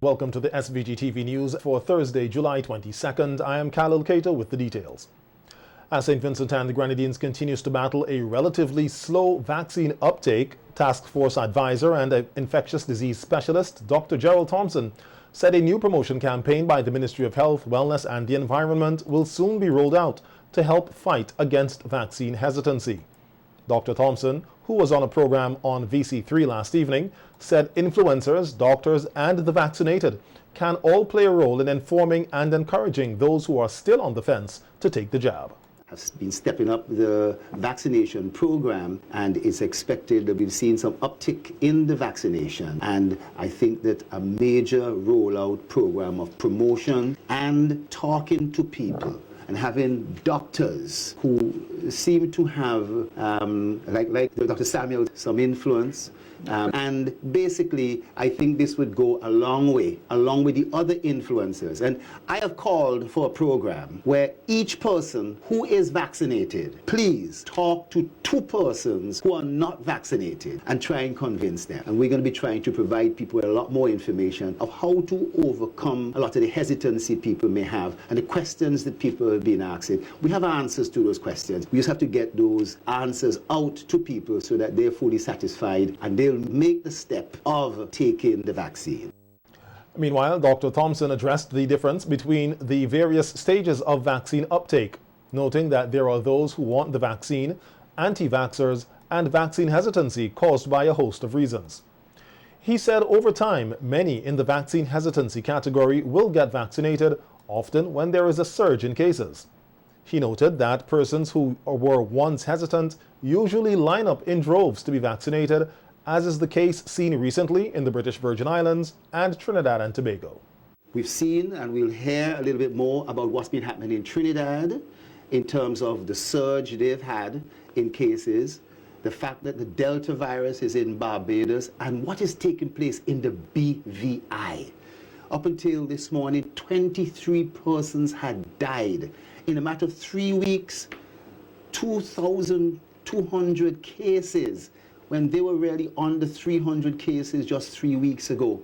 Welcome to the SVG-TV news for Thursday, July 22nd. I am Khalil Cato with the details. As St. Vincent and the Grenadines continues to battle a relatively slow vaccine uptake, Task Force Advisor and infectious disease specialist Dr. Gerald Thompson said a new promotion campaign by the Ministry of Health, Wellness and the Environment will soon be rolled out to help fight against vaccine hesitancy. Dr. Thompson, who was on a program on VC3 last evening, said influencers, doctors, and the vaccinated can all play a role in informing and encouraging those who are still on the fence to take the jab. Has been stepping up the vaccination program, and it's expected that we've seen some uptick in the vaccination. And I think that a major rollout program of promotion and talking to people and having doctors who seem to have, like Dr. Samuel, some influence. And basically, I think this would go a long way, along with the other influencers. And I have called for a program where each person who is vaccinated, please talk to two persons who are not vaccinated and try and convince them. And we're going to be trying to provide people with a lot more information of how to overcome a lot of the hesitancy people may have and the questions that people have been asking. We have answers to those questions. We just have to get those answers out to people so that they're fully satisfied and they'll make the step of taking the vaccine. Meanwhile, Dr. Thompson addressed the difference between the various stages of vaccine uptake, noting that there are those who want the vaccine, anti-vaxxers, and vaccine hesitancy caused by a host of reasons. He said over time, many in the vaccine hesitancy category will get vaccinated, often when there is a surge in cases. He noted that persons who were once hesitant usually line up in droves to be vaccinated, as is the case seen recently in the British Virgin Islands and Trinidad and Tobago. We've seen and we'll hear a little bit more about what's been happening in Trinidad in terms of the surge they've had in cases, the fact that the Delta virus is in Barbados, and what is taking place in the BVI. Up until this morning, 23 persons had died. In a matter of 3 weeks, 2,200 cases, when they were really under 300 cases just 3 weeks ago.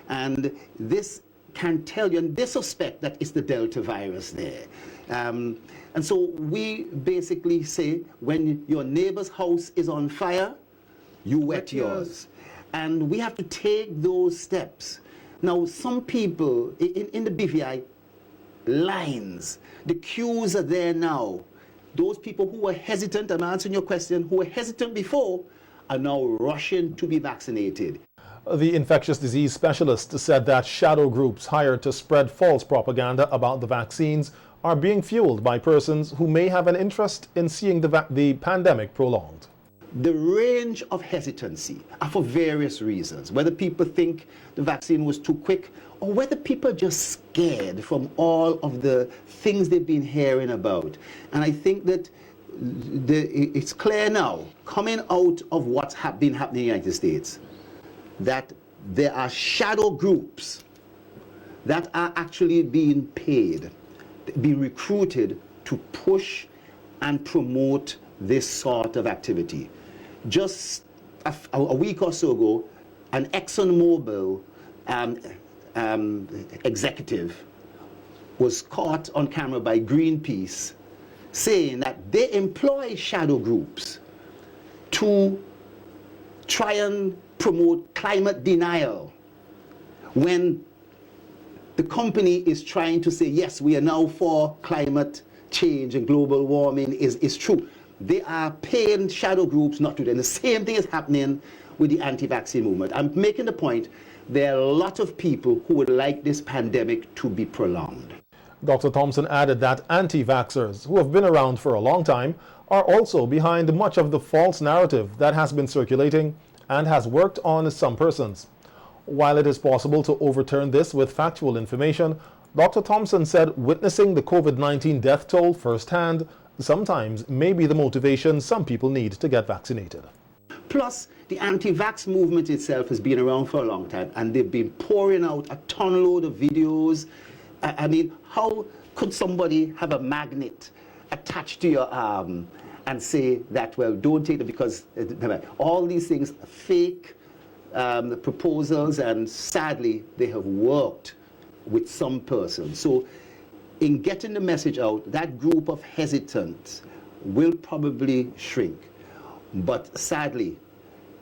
And this can tell you, and they suspect that it's the Delta virus there. And so we basically say, when your neighbor's house is on fire, you wet yours. And we have to take those steps. Now, some people in the BVI, lines, the queues are there now. Those people who were hesitant, I'm answering your question, who were hesitant before, are now rushing to be vaccinated. The infectious disease specialist said that shadow groups hired to spread false propaganda about the vaccines are being fueled by persons who may have an interest in seeing the pandemic prolonged. The range of hesitancy are for various reasons, whether people think the vaccine was too quick or whether people are just scared from all of the things they've been hearing about. And I think that it's clear now, coming out of what's been happening in the United States, that there are shadow groups that are actually being paid, being recruited to push and promote this sort of activity. Just a week or so ago, an ExxonMobil executive was caught on camera by Greenpeace saying that they employ shadow groups to try and promote climate denial when the company is trying to say, yes, we are now for climate change and global warming is true. They are paying shadow groups not to do. And the same thing is happening with the anti-vaccine movement. I'm making the point, there are a lot of people who would like this pandemic to be prolonged. Dr. Thompson added that anti-vaxxers, who have been around for a long time, are also behind much of the false narrative that has been circulating and has worked on some persons. While it is possible to overturn this with factual information, Dr. Thompson said witnessing the COVID-19 death toll firsthand sometimes may be the motivation some people need to get vaccinated. Plus, the anti-vax movement itself has been around for a long time, and they've been pouring out a ton load of videos. I mean, how could somebody have a magnet attached to your arm and say that, well, don't take it because all these things are fake, proposals, and sadly, they have worked with some persons. So in getting the message out, that group of hesitants will probably shrink. But sadly,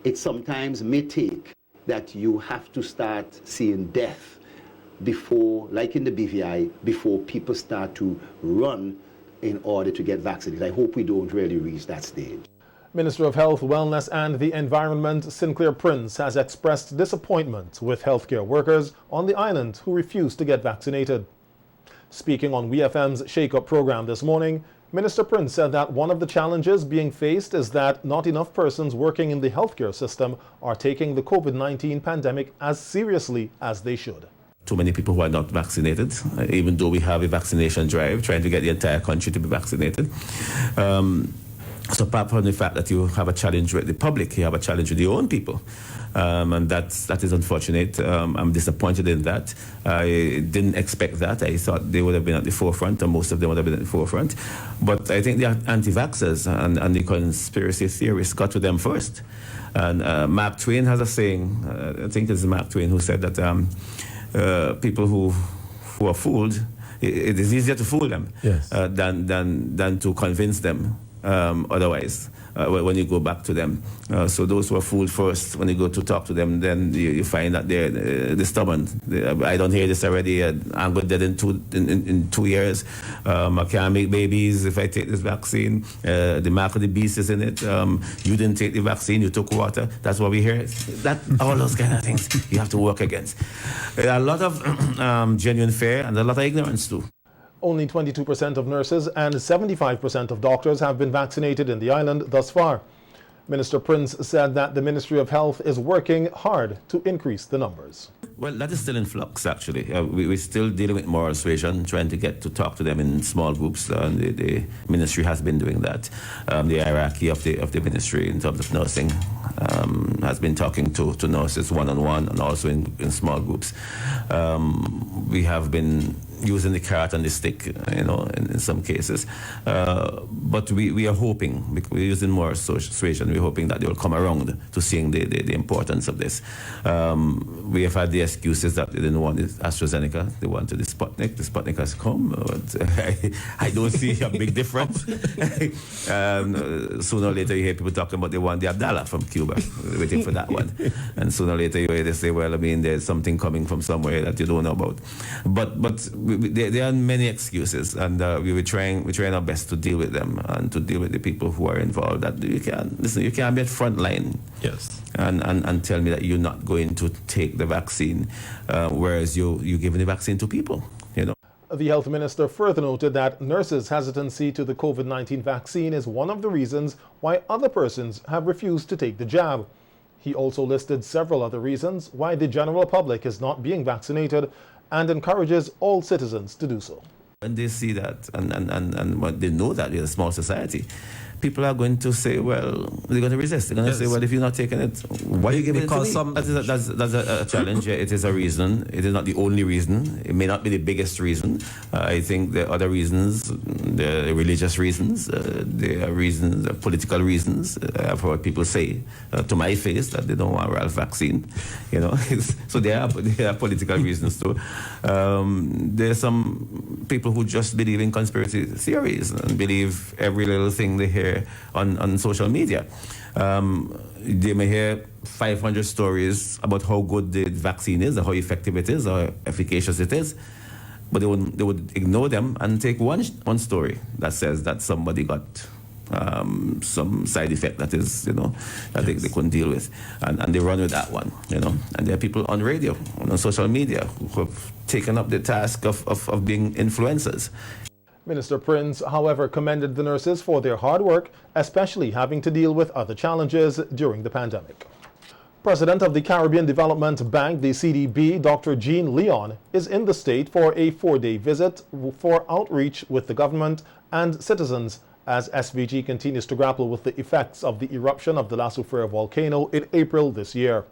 it sometimes may take that you have to start seeing death before, like in the BVI, before people start to run in order to get vaccinated. I hope we don't really reach that stage. Minister of Health, Wellness and the Environment, Sinclair Prince, has expressed disappointment with healthcare workers on the island who refuse to get vaccinated. Speaking on WFM's Shake Up program this morning, Minister Prince said that one of the challenges being faced is that not enough persons working in the healthcare system are taking the COVID-19 pandemic as seriously as they should. Too many people who are not vaccinated, even though we have a vaccination drive trying to get the entire country to be vaccinated. So apart from the fact that you have a challenge with the public, you have a challenge with your own people. And that is unfortunate. I'm disappointed in that. I didn't expect that. I thought they would have been at the forefront, and most of them would have been at the forefront. But I think the anti-vaxxers and the conspiracy theorists got to them first. And Mark Twain has a saying, I think it's Mark Twain who said that people who are fooled, it is easier to fool them than to convince them. Otherwise, when you go back to them. So those who are fooled first, when you go to talk to them, then you find that they're stubborn. I don't hear this already. I'm good dead in 2 years. I can't make babies if I take this vaccine. The mark of the beast is in it. You didn't take the vaccine, you took water. That's what we hear. All those kind of things you have to work against. A lot of genuine fear and a lot of ignorance too. Only 22% of nurses and 75% of doctors have been vaccinated in the island thus far. Minister Prince said that the Ministry of Health is working hard to increase the numbers. Well, that is still in flux, actually. We're still dealing with moral suasion, trying to get to talk to them in small groups. The ministry has been doing that. The hierarchy of the ministry in terms of nursing has been talking to nurses one-on-one and also in small groups. We have been using the carrot and the stick, in some cases. But we are hoping, we're using more suasion, we're hoping that they will come around to seeing the importance of this. We have had the excuses that they didn't want the AstraZeneca, they wanted the Sputnik. The Sputnik has come, but I don't see a big difference. Sooner or later you hear people talking about they want the Abdallah from Cuba, waiting for that one. And sooner or later you hear they say, well, there's something coming from somewhere that you don't know about. But there are many excuses, and we're trying our best to deal with them and to deal with the people who are involved. That you can't be at front line, and tell me that you're not going to take the vaccine, whereas you're giving the vaccine to people. The health minister further noted that nurses' hesitancy to the COVID-19 vaccine is one of the reasons why other persons have refused to take the jab. He also listed several other reasons why the general public is not being vaccinated and encourages all citizens to do so. When they see that and when they know that we're a small society, people are going to say, well, they're going to resist. They're going to say, well, if you're not taking it, why are you giving it to me? That's a challenge. It is a reason. It is not the only reason. It may not be the biggest reason. I think there are other reasons, the religious reasons, there are reasons, political reasons. I've heard people say to my face that they don't want Ralph vaccine. So there are political reasons too. There are some people who just believe in conspiracy theories and believe every little thing they hear on social media. They may hear 500 stories about how good the vaccine is, or how effective it is, or efficacious it is, but they would ignore them and take one story that says that somebody got some side effect that is, that they couldn't deal with, and they run with that one, And there are people on radio, on social media, who have taken up the task of being influencers. Minister Prince, however, commended the nurses for their hard work, especially having to deal with other challenges during the pandemic. President of the Caribbean Development Bank, the CDB, Dr. Jean Leon, is in the state for a 4-day visit for outreach with the government and citizens as SVG continues to grapple with the effects of the eruption of the La Soufrière volcano in April this year.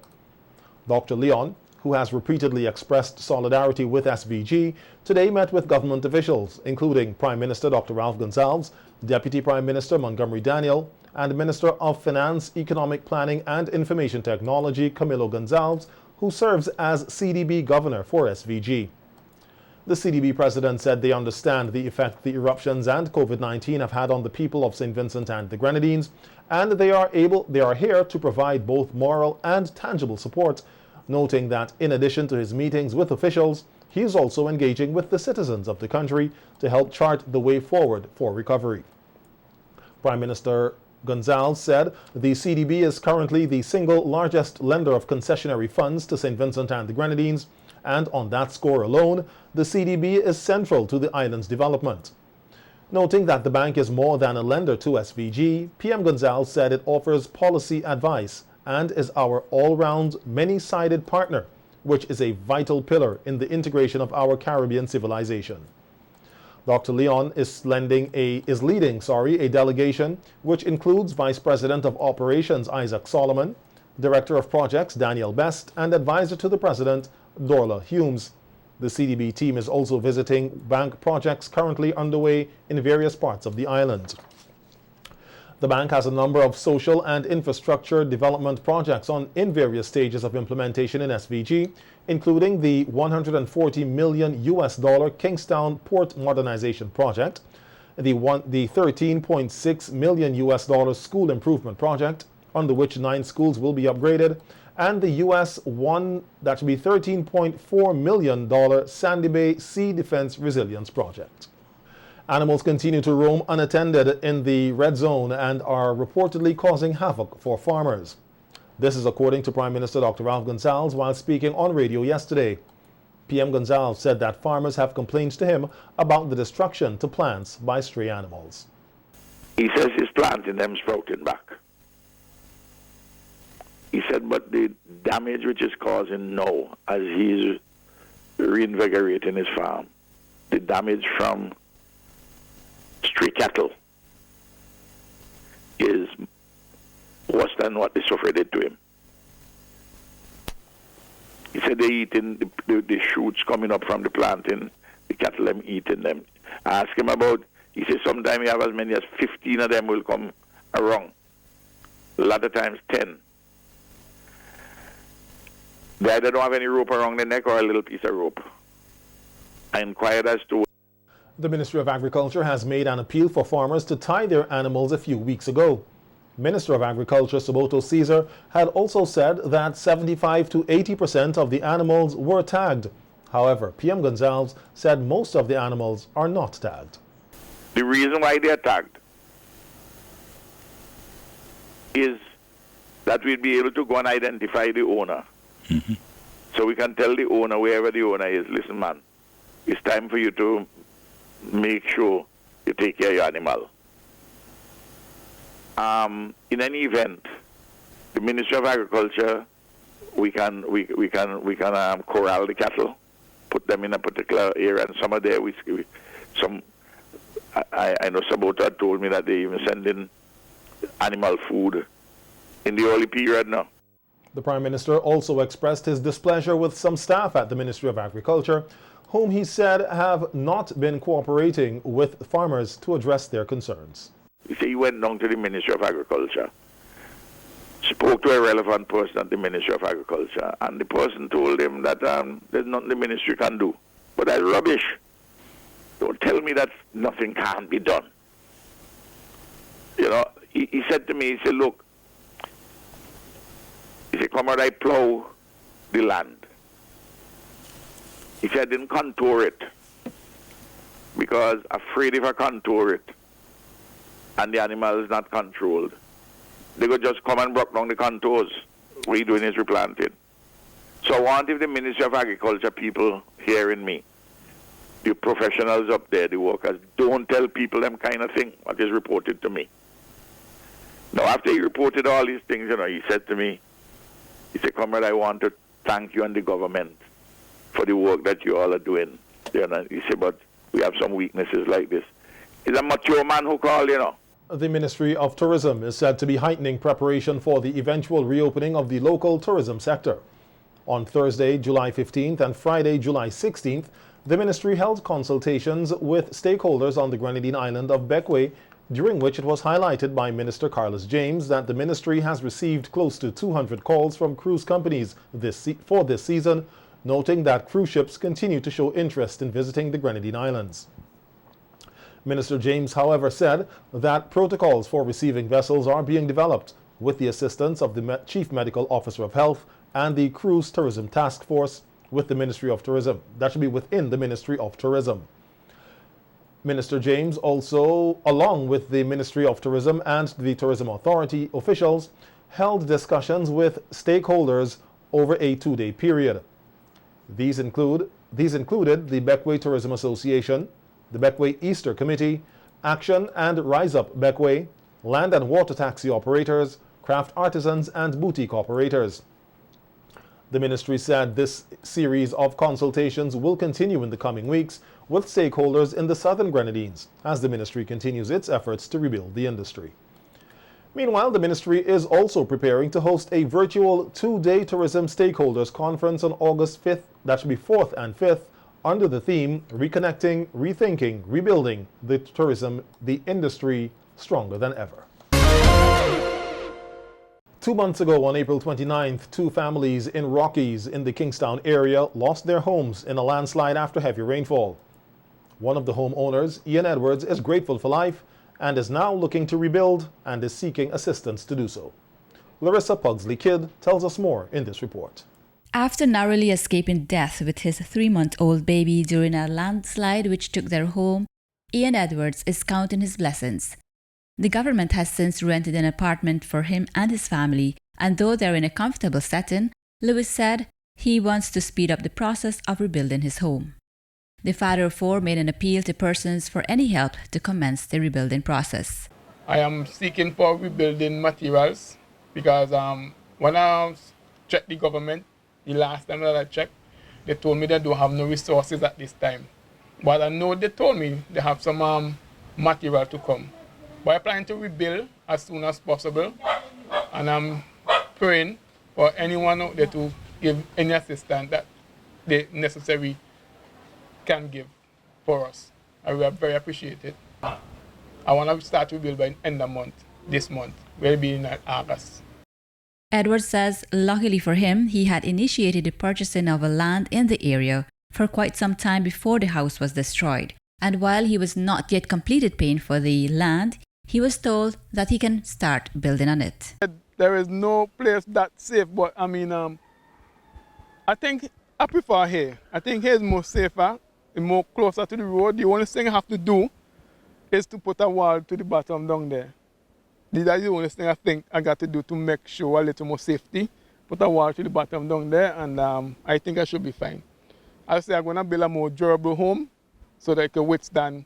Dr. Leon, who has repeatedly expressed solidarity with SVG, today met with government officials, including Prime Minister Dr. Ralph Gonsalves, Deputy Prime Minister Montgomery Daniel, and Minister of Finance, Economic Planning and Information Technology, Camilo Gonzalez, who serves as CDB Governor for SVG. The CDB president said they understand the effect the eruptions and COVID-19 have had on the people of St. Vincent and the Grenadines, and they are here to provide both moral and tangible support, noting that in addition to his meetings with officials, he is also engaging with the citizens of the country to help chart the way forward for recovery. Prime Minister Gonzalez said the CDB is currently the single largest lender of concessionary funds to St. Vincent and the Grenadines, and on that score alone, the CDB is central to the island's development. Noting that the bank is more than a lender to SVG, PM Gonzalez said it offers policy advice and is our all-round, many-sided partner, which is a vital pillar in the integration of our Caribbean civilization. Dr. Leon is leading a delegation which includes Vice President of Operations Isaac Solomon, Director of Projects Daniel Best, and Advisor to the President Dorla Humes. The CDB team is also visiting bank projects currently underway in various parts of the island. The bank has a number of social and infrastructure development projects in various stages of implementation in SVG, including the $140 million Kingstown Port Modernization Project, the $13.6 million School Improvement Project, under which 9 schools will be upgraded, and the $13.4 million Sandy Bay Sea Defense Resilience Project. Animals continue to roam unattended in the red zone and are reportedly causing havoc for farmers. This is according to Prime Minister Dr. Ralph Gonzalez while speaking on radio yesterday. PM Gonzalez said that farmers have complaints to him about the destruction to plants by stray animals. He says his planting them sprouting back. He said, but the damage which is causing now, as he's reinvigorating his farm, the damage from stray cattle is worse than what the sufferer did to him. He said they're eating the shoots coming up from the planting, the cattle them eating them. I asked him about, he said sometimes you have as many as 15 of them will come around. A lot of times 10. They either don't have any rope around their neck or a little piece of rope. I inquired as to... The Ministry of Agriculture has made an appeal for farmers to tie their animals a few weeks ago. Minister of Agriculture Soboto Caesar had also said that 75 to 80% of the animals were tagged. However, PM Gonzalez said most of the animals are not tagged. The reason why they are tagged is that we'll be able to go and identify the owner. Mm-hmm. So we can tell the owner, wherever the owner is, listen man, it's time for you to make sure you take care of your animal. In any event, the Ministry of Agriculture, we can corral the cattle, put them in a particular area, and some are there. I know Sabota told me that they even send in animal food in the early period now. The Prime Minister also expressed his displeasure with some staff at the Ministry of Agriculture, whom he said have not been cooperating with farmers to address their concerns. You see, he went down to the Ministry of Agriculture, spoke to a relevant person at the Ministry of Agriculture, and the person told him that there's nothing the ministry can do. But that's rubbish. Don't tell me that nothing can be done. You know, he said to me, he said, look, he said, comrade, I plow the land. He said, I didn't contour it because afraid if I contour it and the animal is not controlled, they could just come and break down the contours. What he's doing is replanting. So I want if the Ministry of Agriculture people hearing me, the professionals up there, the workers, don't tell people them kind of thing, what is reported to me. Now, after he reported all these things, you know, he said to me, he said, comrade, I want to thank you and the government for the work that you all are doing. You know, he said, but we have some weaknesses like this. He's a mature man who called, you know. The Ministry of Tourism is said to be heightening preparation for the eventual reopening of the local tourism sector. On Thursday, July 15th and Friday, July 16th, The ministry held consultations with stakeholders on the Grenadine island of Bequia, during which it was highlighted by Minister Carlos James that the ministry has received close to 200 calls from cruise companies for this season, noting that cruise ships continue to show interest in visiting the Grenadine Islands. Minister James, however, said that protocols for receiving vessels are being developed with the assistance of the Chief Medical Officer of Health and the Cruise Tourism Task Force with the Ministry of Tourism. That should be within the Ministry of Tourism. Minister James also, along with the Ministry of Tourism and the Tourism Authority officials, held discussions with stakeholders over a 2-day period. These included the Bequia Tourism Association, the Bequia Easter Committee, Action and Rise Up Bequia, land and water taxi operators, craft artisans and boutique operators. The ministry said this series of consultations will continue in the coming weeks with stakeholders in the southern Grenadines as the ministry continues its efforts to rebuild the industry. Meanwhile, the ministry is also preparing to host a virtual 2-day tourism stakeholders conference on August 5th, that should be 4th and 5th, under the theme Reconnecting, Rethinking, Rebuilding the Industry Stronger Than Ever. 2 months ago, on April 29th, 2 families in Rockies in the Kingstown area lost their homes in a landslide after heavy rainfall. One of the homeowners, Ian Edwards, is grateful for life and is now looking to rebuild and is seeking assistance to do so. Larissa Pugsley-Kidd tells us more in this report. After narrowly escaping death with his 3-month-old baby during a landslide which took their home, Ian Edwards is counting his blessings. The government has since rented an apartment for him and his family, and though they're in a comfortable setting, Lewis said he wants to speed up the process of rebuilding his home. The father of 4 made an appeal to persons for any help to commence the rebuilding process. I am seeking for rebuilding materials because when I checked the government, the last time that I checked, they told me they don't have no resources at this time. But I know they told me they have some material to come. But I'm planning to rebuild as soon as possible, and I'm praying for anyone out there to give any assistance that they necessarily can give for us. I will very appreciate it. I want to start to rebuild by the end of the month, this month. We'll be in August. Edwards says, luckily for him, he had initiated the purchasing of a land in the area for quite some time before the house was destroyed. And while he was not yet completed paying for the land, he was told that he can start building on it. There is no place that's safe, but I mean, I think I prefer here. I think here is more safer, more closer to the road. The only thing I have to do is to put a wall to the bottom down there. That's the only thing I think I got to do to make sure a little more safety. Put a wall to the bottom down there, and I think I should be fine. I say I'm going to build a more durable home so that it can withstand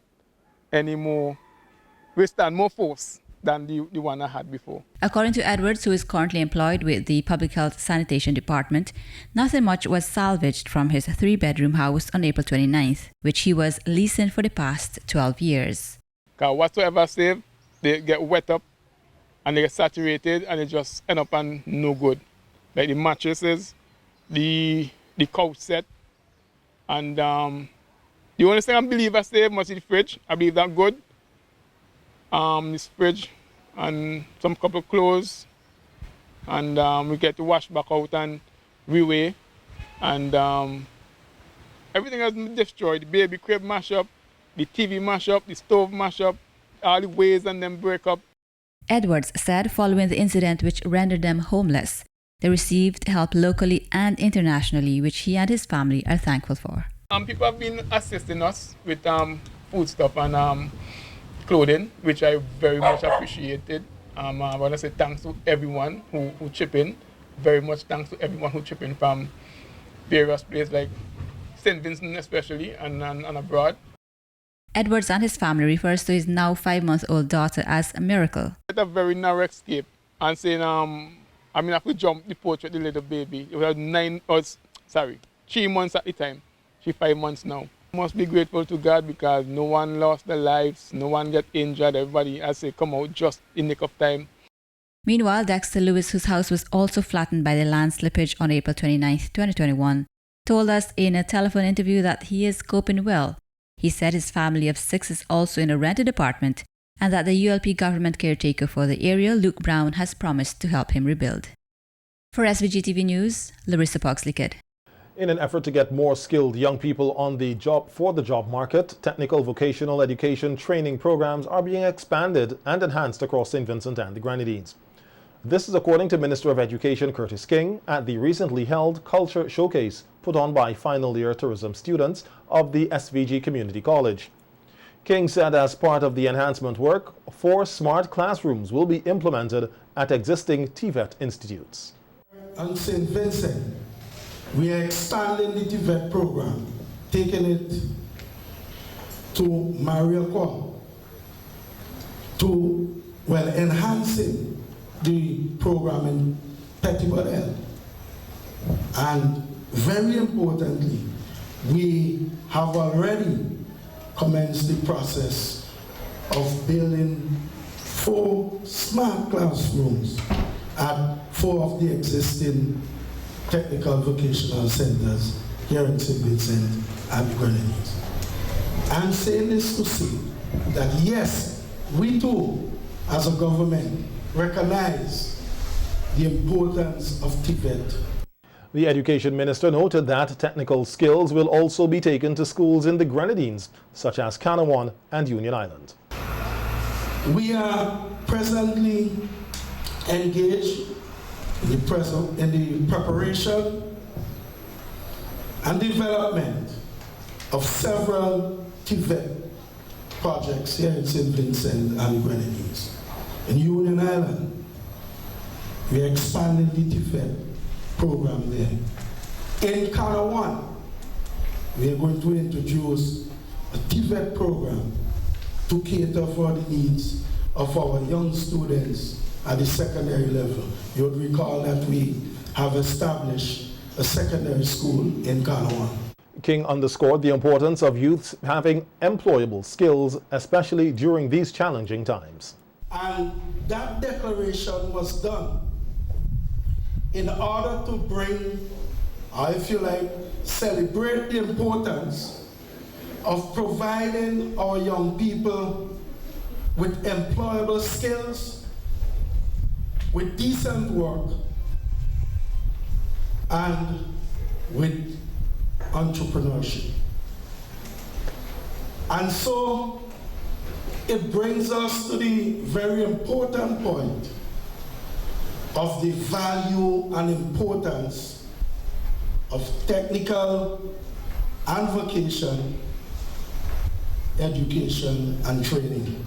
more force than the one I had before. According to Edwards, who is currently employed with the Public Health Sanitation Department, nothing much was salvaged from his 3-bedroom house on April 29th, which he was leasing for the past 12 years. Because whatsoever saved, they get wet up and they get saturated and they just end up on no good. Like the mattresses, the couch set, and the only thing I believe I saved must be the fridge. I believe that's good. This fridge and some couple of clothes, and we get to wash back out and reweigh, and everything has been destroyed. The baby crib mash up, the TV mash up, the stove mash up, all the ways and them break up. Edwards said following the incident which rendered them homeless, they received help locally and internationally, which he and his family are thankful for. People have been assisting us with food stuff and clothing, which I very much appreciated. I want to say thanks to everyone who chip in. Very much thanks to everyone who chip in from various places like St. Vincent especially and abroad. Edwards and his family refers to his now 5-month-old daughter as a miracle. It's a very narrow escape and saying I have to jump the porch with the little baby. It was 3 months at the time. She's 5 months now. Must be grateful to God because no one lost their lives, no one get injured. Everybody, as they come out just in nick of time. Meanwhile, Dexter Lewis, whose house was also flattened by the land slippage on April 29, 2021, told us in a telephone interview that he is coping well. He said his family of 6 is also in a rented apartment and that the ULP government caretaker for the area, Luke Brown, has promised to help him rebuild. For SVG-TV News, Larissa Poxley-Kidd. In an effort to get more skilled young people on the job market, technical vocational education training programs are being expanded and enhanced across St. Vincent and the Grenadines. This is according to Minister of Education Curtis King at the recently held Culture Showcase put on by final year tourism students of the SVG Community College. King said as part of the enhancement work, 4 smart classrooms will be implemented at existing TVET institutes. On St. Vincent, we are expanding the TVET program, taking it to Mariaquan, enhancing the program in Petit Bodel. And very importantly, we have already commenced the process of building 4 smart classrooms at 4 of the existing technical vocational centers here in St. Vincent and the Grenadines. I'm saying this to say that yes, we too, as a government, recognize the importance of TVET. The Education Minister noted that technical skills will also be taken to schools in the Grenadines, such as Canawan and Union Island. We are presently engaged in the preparation and development of several TVET projects here in St. Vincent and Grenadines. In Union Island, we are expanding the TVET program there. In Canawan, we are going to introduce a TVET program to cater for the needs of our young students at the secondary level. You would recall that we have established a secondary school in Canawan. King underscored the importance of youths having employable skills, especially during these challenging times. And that declaration was done in order to bring, or if you like, celebrate the importance of providing our young people with employable skills, with decent work, and with entrepreneurship. And so it brings us to the very important point of the value and importance of technical and vocation education and training.